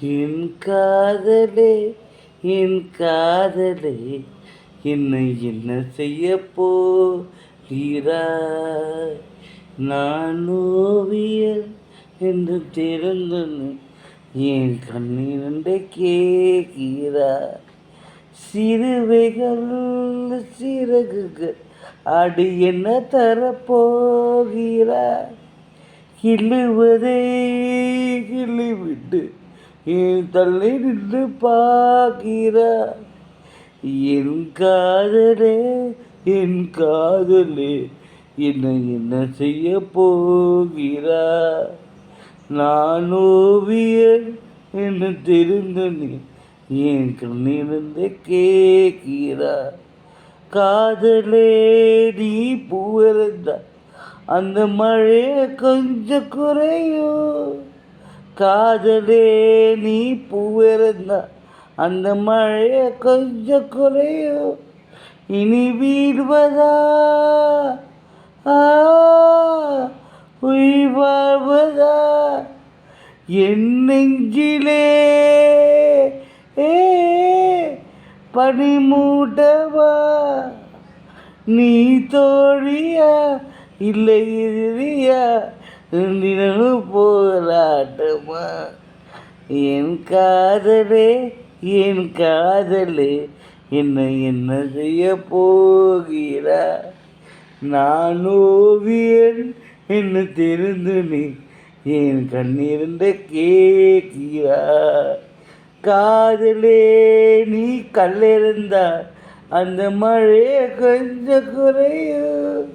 என் காதலே என் காதலே என்னை என்ன செய்ய போகிறாய்? நான் ஓவியர் என்று தெரிந்தது என் கண்ணிரண்டை கேட்கிறாய். சிறுவைகள் சிறகுகள் அடி என்ன தரப்போகிறாய்? கிள்ளுவதை கிள்ளிவிட்டு என் தள்ளி நின்று பார்க்கிறாய். என் காதலே என் காதலே என்னை என்ன செய்ய போகிறாய்? நான் ஓவியர் என்று தெரிந்த நீ என் கண்ணிலிருந்து கேட்கிறாய். காதலே நீ பூவிருந்த அந்த மழையை கொஞ்சம் குறையும். காதலே நீ பூவிருந்த அந்த மழையை கொஞ்சம் குறையும். இனி வீழ்வதா உயிர் வாழ்வதா என் நெஞ்சிலே பனிமூட்டவா? நீ தோழியா இல்லை எதிரியா? தினமும் போராட்டமா? என் காதலே என் காதலே என்னை என்ன செய்ய போகிறாய்? நான் ஓவியன் என்று தெரிந்து நீ என் கண்ணிருந்த கேட்கிறாய். காதலே நீ கல்லெறிந்தா அந்த மழையை கொஞ்சம் குறையும்.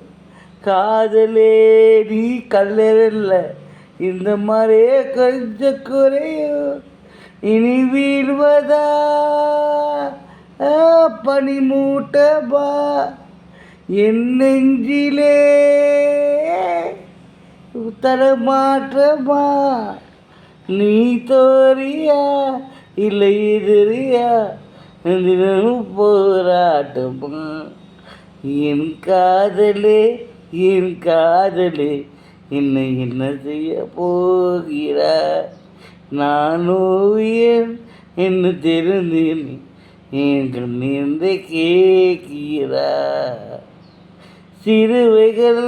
காதலே நீ கல்லெறில்ல இந்த மழையை கொஞ்சம் குறையும். இனி வீழ்வதா பனிமூட்டமா? என் நெஞ்சிலே தரமாற்றமா? நீ தோறியா இல்லை எதிரியா? தினமும் போராட்டமா? என் காதலே என் காதலே என்னை என்ன செய்ய போகிறாய்? நான் ஓவியன் என்று தெரிந்தேன் என் கண்ணிருந்து கேட்கிறாய். சிறுவைகள்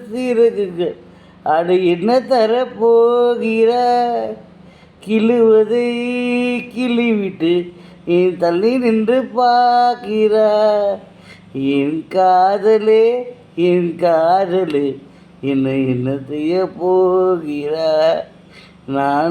சிறகுகள் அடு என்ன தரப்போகிறாய்? கிள்ளுவதை கிள்ளிவிட்டு என் தள்ளி நின்று பார்க்கிறாய். என் காதலே என் காதலே என்னை என்ன செய்ய போகிறாய்? நான்